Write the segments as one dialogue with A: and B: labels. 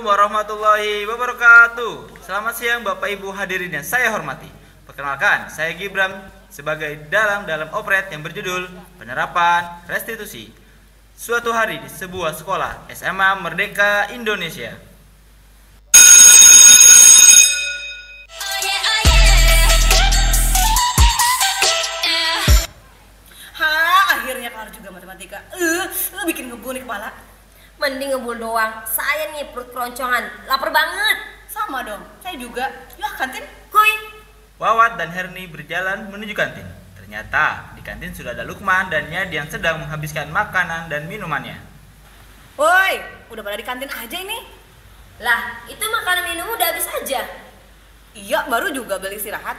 A: warahmatullahi wabarakatuh. Selamat siang Bapak Ibu hadirin yang saya hormati. Perkenalkan, saya Gibran sebagai dalam operet yang berjudul Penerapan Restitusi. Suatu hari di sebuah sekolah SMA Merdeka Indonesia.
B: Akhirnya kelar juga matematika. Bikin ngebul nih kepala.
C: Mending ngebul doang. Saya nih perut keroncongan, lapar banget.
B: Sama dong, saya juga. Yah, kantin.
C: Kuy.
A: Wawat dan Herni berjalan menuju kantin. Ternyata di kantin sudah ada Lukman dan Yadi yang sedang menghabiskan makanan dan minumannya.
B: Woi, udah pada di kantin aja ini.
C: Lah, itu makanan minum udah habis aja.
B: Iya, baru juga beli istirahat.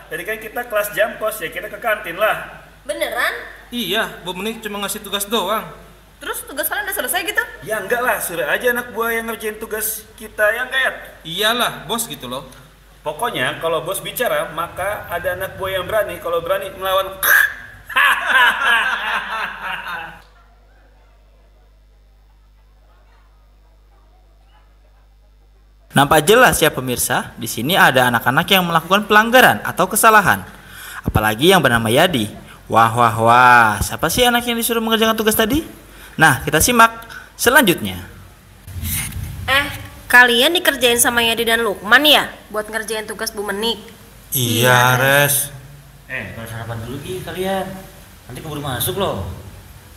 D: Tadi kan kita kelas jam kos ya, kita ke kantin lah.
C: Beneran?
E: Iya, Bu Menik cuma ngasih tugas doang.
B: Terus tugas kalian udah selesai gitu?
D: Ya enggak lah, suruh aja anak buah yang ngerjain tugas kita yang kayak.
E: Iyalah, bos gitu loh.
D: Pokoknya kalau bos bicara, maka ada anak buah yang berani. Kalau berani melawan.
A: Nampak jelas ya pemirsa, di sini ada anak-anak yang melakukan pelanggaran atau kesalahan. Apalagi yang bernama Yadi. Wah, siapa sih anak yang disuruh mengerjakan tugas tadi? Nah, kita simak selanjutnya.
C: Kalian dikerjain sama Yadi dan Lukman ya? Buat ngerjain tugas Bu Menik?
E: Iya, Res.
F: Kalau sarapan dulu kalian. Nanti keburu masuk loh.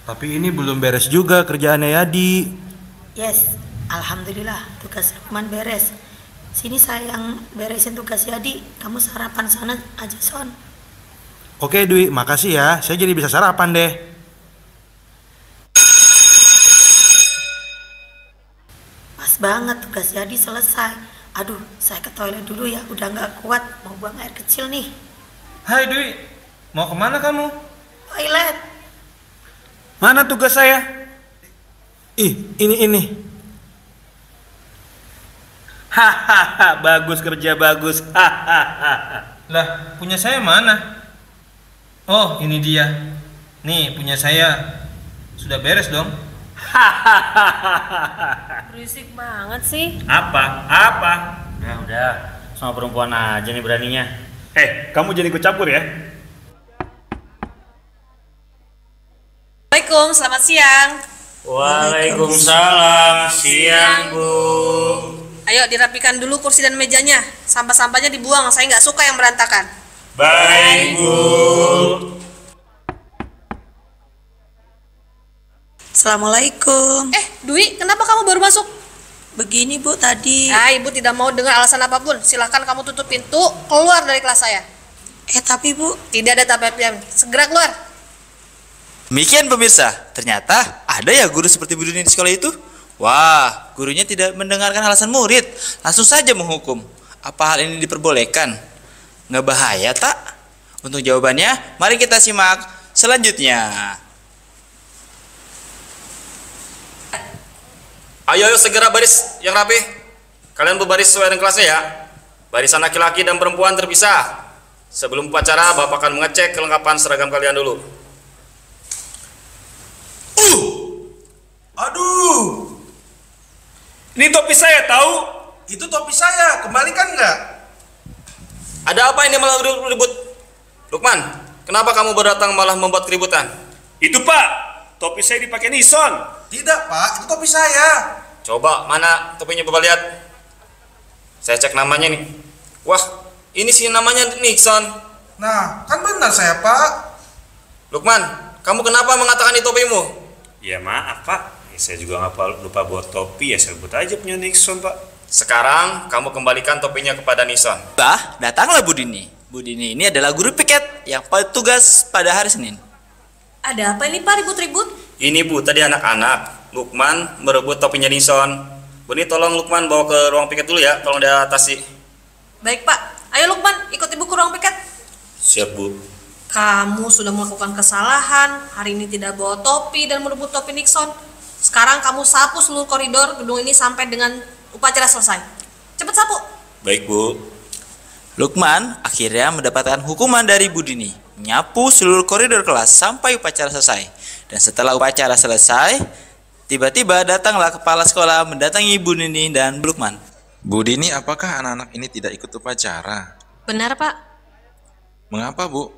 E: Tapi ini belum beres juga kerjaannya Yadi.
G: Yes, alhamdulillah tugas Lukman beres. Sini saya yang beresin tugas Yadi. Kamu sarapan sana aja, Son.
E: Oke Dwi, makasih ya. Saya jadi bisa sarapan deh.
G: Pas banget tugas Yadi selesai. Aduh, saya ke toilet dulu ya. Udah gak kuat, mau buang air kecil nih.
E: Hai Dwi, mau kemana kamu?
G: Toilet.
D: Mana tugas saya?
E: Ini.
D: Hahaha, bagus kerja bagus. Hahaha.
E: Lah, punya saya mana? Oh, ini dia. Nih, punya saya. Sudah beres dong.
C: Berisik banget sih.
D: Apa?
F: Udah. Sama perempuan aja nih beraninya.
D: Kamu jadi ikut campur ya?
B: Assalamualaikum, selamat siang.
F: Waalaikumsalam. Siang, Bu.
B: Ayo dirapikan dulu kursi dan mejanya. Sampah-sampahnya dibuang, saya nggak suka yang berantakan.
F: Baik, Bu.
G: Assalamualaikum.
B: Dwi, kenapa kamu baru masuk?
G: Begini Bu tadi.
B: Ibu tidak mau dengar alasan apapun. Silahkan kamu tutup pintu, keluar dari kelas saya.
G: Tapi Bu.
B: Tidak ada tapi-tapian. Segera keluar.
A: Demikian pemirsa, ternyata ada ya guru seperti Bu Dini di sekolah itu. Wah, gurunya tidak mendengarkan alasan murid, langsung saja menghukum. Apa hal ini diperbolehkan? Nggak bahaya tak? Untuk jawabannya, mari kita simak selanjutnya.
H: Ayo segera baris yang rapi. Kalian berbaris sesuai dengan kelasnya ya. Barisan laki-laki dan perempuan terpisah. Sebelum upacara, Bapak akan mengecek kelengkapan seragam kalian dulu.
D: Aduh. Ini topi saya tahu. Itu topi saya, kembalikan nggak?
H: Ada apa ini malah ribut? Lukman, kenapa kamu berdatang malah membuat keributan?
D: Itu Pak, topi saya dipakai Nison. Tidak Pak, itu topi saya.
H: Coba, mana topinya Bapak lihat? Saya cek namanya nih. Wah, ini sih namanya Nixon.
D: Nah, kan benar saya Pak.
H: Lukman, kamu kenapa mengatakan itu topimu?
D: Ya maaf Pak, saya juga nggak lupa buat topi ya, saya buat aja punya Nixon Pak.
H: Sekarang kamu kembalikan topinya kepada Nixon.
A: Datanglah Bu Dini. Bu Dini ini adalah guru piket yang tugas pada hari Senin.
B: Ada apa ini Pak ribut-ribut?
H: Ini Bu, tadi anak-anak Lukman merebut topinya Nixon. Bu, ini tolong Lukman bawa ke ruang piket dulu ya, tolong diatasi.
B: Baik Pak, ayo Lukman ikut ibu ke ruang piket.
H: Siap Bu.
B: Kamu sudah melakukan kesalahan, hari ini tidak bawa topi dan merebut topi Nixon. Sekarang kamu sapu seluruh koridor gedung ini sampai dengan upacara selesai. Cepat sapu.
H: Baik Bu.
A: Lukman akhirnya mendapatkan hukuman dari Bu Dini, menyapu seluruh koridor kelas sampai upacara selesai. Dan setelah upacara selesai, Tiba-tiba datanglah kepala sekolah mendatangi Bu Nini dan Bu Lukman.
I: Bu Dini, apakah anak-anak ini tidak ikut upacara?
B: Benar, Pak.
I: Mengapa, Bu?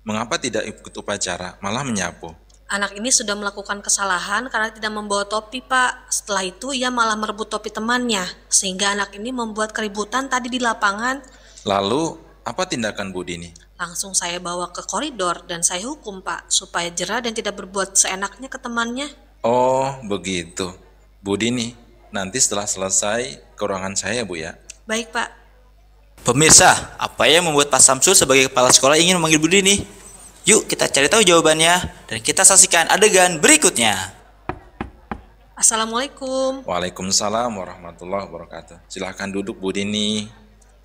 I: Mengapa tidak ikut upacara, malah menyapu?
B: Anak ini sudah melakukan kesalahan karena tidak membawa topi, Pak. Setelah itu ia malah merebut topi temannya, sehingga anak ini membuat keributan tadi di lapangan.
I: Lalu, apa tindakan Bu Dini?
B: Langsung saya bawa ke koridor dan saya hukum, Pak, supaya jera dan tidak berbuat seenaknya ke temannya.
I: Oh, begitu. Bu Dini, nanti setelah selesai ke ruangan saya, Bu ya.
B: Baik, Pak.
A: Pemirsa, apa yang membuat Pak Samsul sebagai kepala sekolah ingin memanggil Bu Dini? Yuk kita cari tahu jawabannya dan kita saksikan adegan berikutnya.
B: Assalamualaikum.
I: Waalaikumsalam warahmatullahi wabarakatuh. Silahkan duduk, Bu Dini.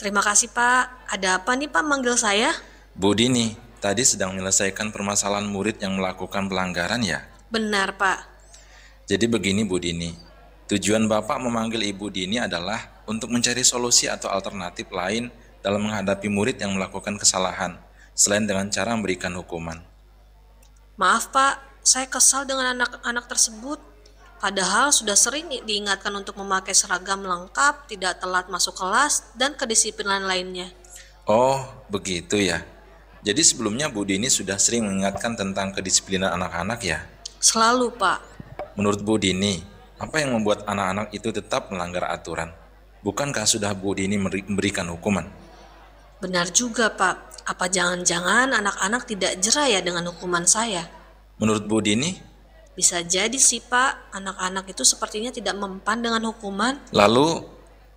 B: Terima kasih, Pak. Ada apa nih, Pak, manggil saya?
I: Bu Dini, tadi sedang menyelesaikan permasalahan murid yang melakukan pelanggaran ya?
B: Benar, Pak.
I: Jadi begini Bu Dini, tujuan Bapak memanggil Ibu Dini adalah untuk mencari solusi atau alternatif lain dalam menghadapi murid yang melakukan kesalahan, selain dengan cara memberikan hukuman.
B: Maaf, Pak. Saya kesal dengan anak-anak tersebut. Padahal sudah sering diingatkan untuk memakai seragam lengkap, tidak telat masuk kelas, dan kedisiplinan lainnya.
I: Oh, begitu ya. Jadi sebelumnya Bu Dini sudah sering mengingatkan tentang kedisiplinan anak-anak ya?
B: Selalu, Pak.
I: Menurut Bu Dini, apa yang membuat anak-anak itu tetap melanggar aturan? Bukankah sudah Bu Dini memberikan hukuman?
B: Benar juga, Pak. Apa jangan-jangan anak-anak tidak jera ya dengan hukuman saya?
I: Menurut Bu Dini?
B: Bisa jadi sih, Pak. Anak-anak itu sepertinya tidak mempan dengan hukuman.
I: Lalu,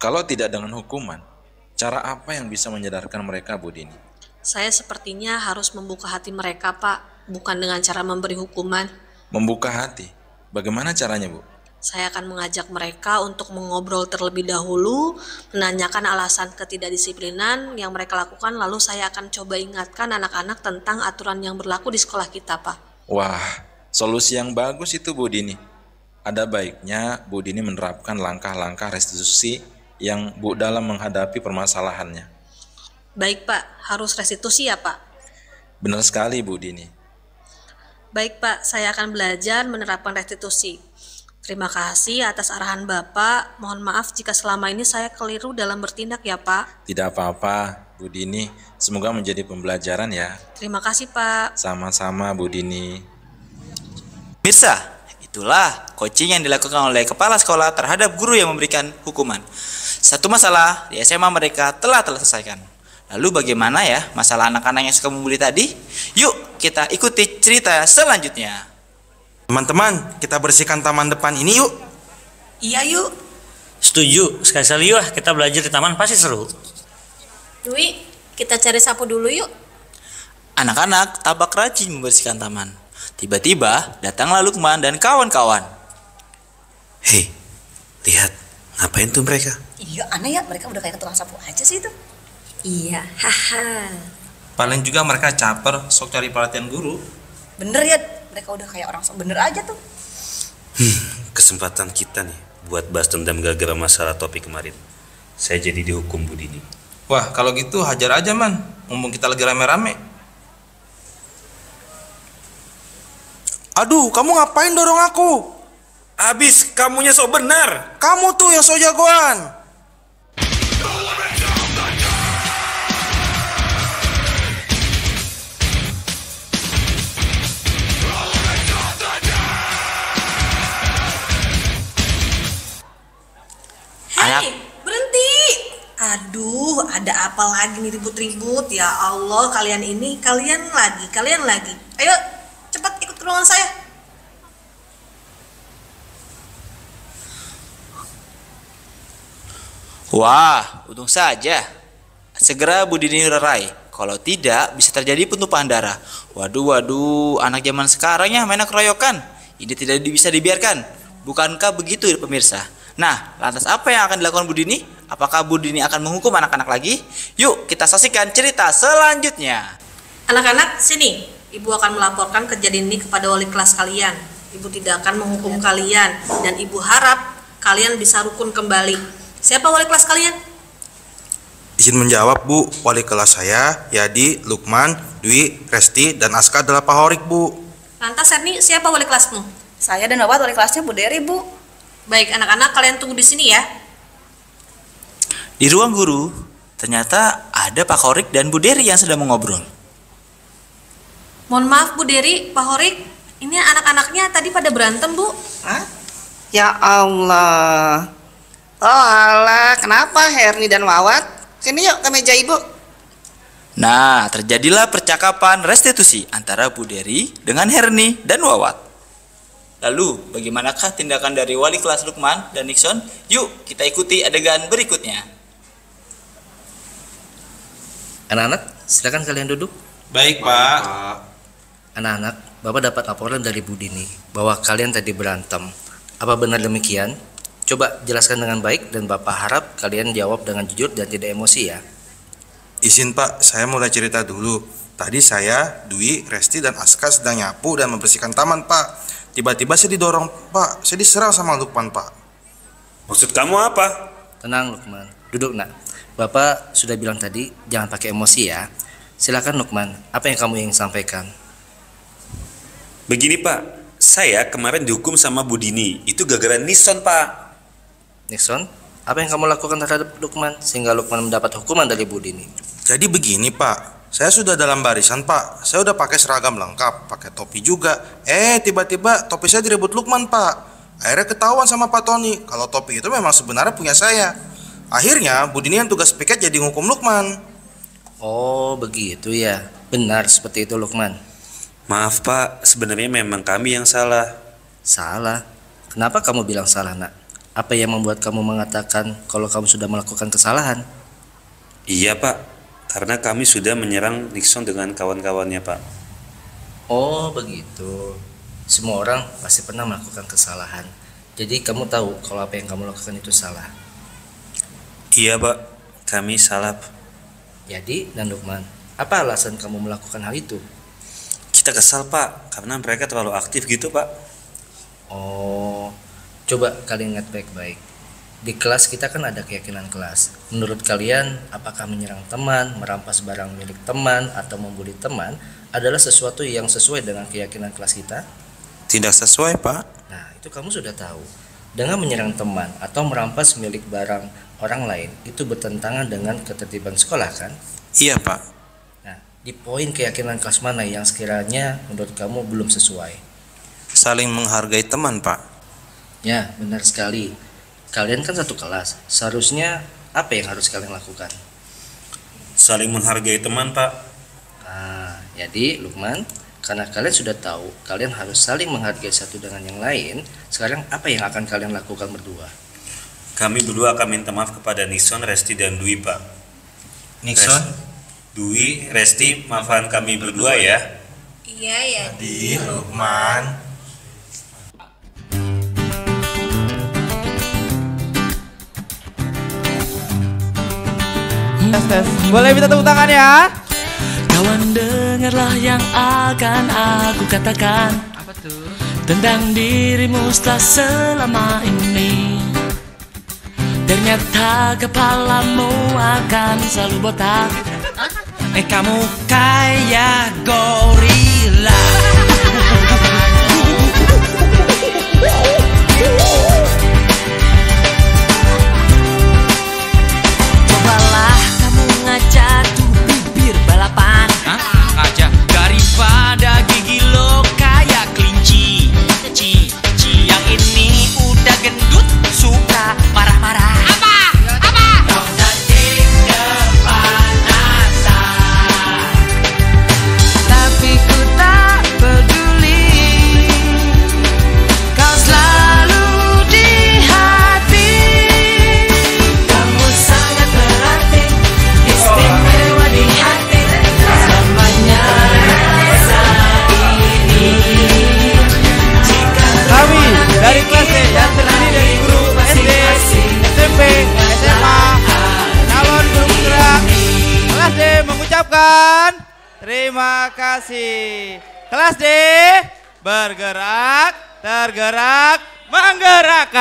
I: kalau tidak dengan hukuman, cara apa yang bisa menyadarkan mereka, Bu Dini?
B: Saya sepertinya harus membuka hati mereka, Pak. Bukan dengan cara memberi hukuman.
I: Membuka hati? Bagaimana caranya, Bu?
B: Saya akan mengajak mereka untuk mengobrol terlebih dahulu, menanyakan alasan ketidakdisiplinan yang mereka lakukan, lalu saya akan coba ingatkan anak-anak tentang aturan yang berlaku di sekolah kita, Pak.
I: Wah, solusi yang bagus itu, Bu Dini. Ada baiknya Bu Dini menerapkan langkah-langkah restitusi yang Bu dalam menghadapi permasalahannya.
B: Baik, Pak. Harus restitusi ya, Pak?
I: Benar sekali, Bu Dini.
B: Baik, Pak. Saya akan belajar menerapkan restitusi. Terima kasih atas arahan Bapak. Mohon maaf jika selama ini saya keliru dalam bertindak ya, Pak.
I: Tidak apa-apa, Bu Dini. Semoga menjadi pembelajaran ya.
B: Terima kasih, Pak.
I: Sama-sama, Bu Dini.
A: Pemirsa, itulah coaching yang dilakukan oleh kepala sekolah terhadap guru yang memberikan hukuman. Satu masalah di SMA mereka telah selesaikan. Lalu bagaimana ya masalah anak-anak yang suka membuli tadi? Yuk kita ikuti cerita selanjutnya.
E: Teman-teman, kita bersihkan taman depan ini yuk.
G: Iya yuk.
F: Setuju, sekali-sekali yuk kita belajar di taman pasti seru.
B: Dwi, kita cari sapu dulu yuk.
A: Anak-anak tampak rajin membersihkan taman. Tiba-tiba datanglah Lukman dan kawan-kawan.
J: Hei, lihat, ngapain tuh mereka?
C: Iya, aneh ya, mereka udah kayak ketukang sapu aja sih itu. Iya, haha.
E: Paling juga mereka caper, sok cari perhatian guru.
C: Bener ya, mereka udah kayak orang sok bener aja tuh.
J: Kesempatan kita nih buat bahas dendam gara-gara masalah topik kemarin. Saya jadi dihukum Bu Dini.
E: Wah, kalau gitu hajar aja man, mumpung kita lagi rame-rame.
D: Aduh, kamu ngapain dorong aku?
E: Abis kamunya sok benar.
D: Kamu tuh yang sok jagoan.
B: Hei, berhenti. Aduh, ada apa lagi nih ribut-ribut? Ya Allah, kalian ini, kalian lagi. Ayo, cepat ikut ke ruangan saya.
A: Wah, untung saja. Segera Bu Dini lerai. Kalau tidak, bisa terjadi pentumpahan darah. Waduh, anak zaman sekarang ya main keroyokan. Ini tidak bisa dibiarkan. Bukankah begitu pemirsa? Nah, lantas apa yang akan dilakukan Bu Dini? Apakah Bu Dini akan menghukum anak-anak lagi? Yuk, kita saksikan cerita selanjutnya.
B: Anak-anak, sini. Ibu akan melaporkan kejadian ini kepada wali kelas kalian. Ibu tidak akan menghukum kalian. Dan Ibu harap kalian bisa rukun kembali. Siapa wali kelas kalian?
D: Izin menjawab Bu, wali kelas saya, Yadi, Lukman, Dwi, Resti, dan Aska adalah Pak Horik Bu.
B: Lantas Erni, siapa wali kelasmu?
K: Saya dan Wawat wali kelasnya Bu Dery, Bu.
B: Baik, anak-anak kalian tunggu di sini ya.
A: Di ruang guru, ternyata ada Pak Horik dan Bu Dery yang sedang mengobrol.
B: Mohon maaf Bu Dery, Pak Horik, ini anak-anaknya tadi pada berantem Bu.
L: Hah? Ya Allah. Oh alah, kenapa Herni dan Wawat? Sini yuk ke meja ibu.
A: Nah, terjadilah percakapan restitusi antara Bu Dery dengan Herni dan Wawat. Lalu, bagaimanakah tindakan dari wali kelas Lukman dan Nixon? Yuk, kita ikuti adegan berikutnya.
M: Anak-anak, silakan kalian duduk.
E: Baik, Pak.
M: Anak-anak, Bapak dapat laporan dari Bu Dini bahwa kalian tadi berantem. Apa benar demikian? Coba jelaskan dengan baik dan Bapak harap kalian jawab dengan jujur dan tidak emosi ya.
N: Izin Pak, saya mulai cerita dulu. Tadi saya, Dwi, Resti, dan Aska sedang nyapu dan membersihkan taman Pak. Tiba-tiba saya didorong Pak, saya diserang sama Lukman Pak.
J: Maksud kamu apa?
M: Tenang Lukman, duduk nak. Bapak sudah bilang tadi jangan pakai emosi ya. Silakan Lukman, apa yang kamu ingin sampaikan?
J: Begini Pak, saya kemarin dihukum sama Bu Dini. Itu gara-gara Nixon Pak.
M: Nixon, apa yang kamu lakukan terhadap Lukman sehingga Lukman mendapat hukuman dari Bu Dini?
N: Jadi begini Pak, saya sudah dalam barisan Pak. Saya udah pakai seragam lengkap, pakai topi juga. Tiba-tiba topi saya direbut Lukman Pak. Akhirnya ketahuan sama Pak Tony kalau topi itu memang sebenarnya punya saya. Akhirnya Bu Dini yang tugas piket jadi ngukum Lukman.
M: Oh begitu ya, benar seperti itu Lukman.
J: Maaf Pak, sebenarnya memang kami yang salah.
M: Salah? Kenapa kamu bilang salah nak? Apa yang membuat kamu mengatakan kalau kamu sudah melakukan kesalahan?
J: Iya Pak, karena kami sudah menyerang Nixon dengan kawan-kawannya Pak.
M: Oh begitu. Semua orang pasti pernah melakukan kesalahan. Jadi kamu tahu kalau apa yang kamu lakukan itu salah.
J: Iya Pak, kami salah.
M: Jadi dan Lukman, apa alasan kamu melakukan hal itu?
J: Kita kesal Pak, karena mereka terlalu aktif gitu Pak.
M: Oh, coba kalian ingat baik-baik. Di kelas kita kan ada keyakinan kelas. Menurut kalian, apakah menyerang teman, merampas barang milik teman, atau membuli teman adalah sesuatu yang sesuai dengan keyakinan kelas kita?
N: Tidak sesuai Pak.
M: Nah, itu kamu sudah tahu. Dengan menyerang teman atau merampas milik barang orang lain, itu bertentangan dengan ketertiban sekolah kan?
N: Iya Pak.
M: Nah, di poin keyakinan kelas mana yang sekiranya menurut kamu belum sesuai?
N: Saling menghargai teman Pak.
M: Ya, benar sekali. Kalian kan satu kelas, seharusnya apa yang harus kalian lakukan?
J: Saling menghargai teman Pak.
M: Nah, jadi Lukman, karena kalian sudah tahu kalian harus saling menghargai satu dengan yang lain, sekarang apa yang akan kalian lakukan berdua?
J: Kami berdua akan minta maaf kepada Nixon, Resti, dan Dwi Pak.
E: Nixon?
J: Dwi, Resti, maafkan kami berdua ya.
C: Iya ya.
N: Di Lukman.
O: Tes. Boleh minta tepuk tangan ya?
P: Kawan dengarlah yang akan aku katakan.
O: Apa tuh?
P: Tentang dirimu setelah selama ini. Ternyata kepalamu akan selalu botak.
O: Kamu kayak gorila.
P: Cobalah kamu ngajak tuh bibir balapan.
O: Ngajak daripada gigi lo kayak kelinci.
P: Yang ini udah gendut suka marah-marah. Apa? Kau tadi kepanasan,
O: Tapi ku tak peduli. Kau selalu di hati.
P: kamu sangat berarti, istimewa di hati. Selamanya rasa ini. Jika
O: Kami dari kelas D yang terdiri dari guru SD, SMP, SMA, calon guru penggerak, kelas D mengucapkan terima kasih. Kelas D bergerak, tergerak, menggerakkan.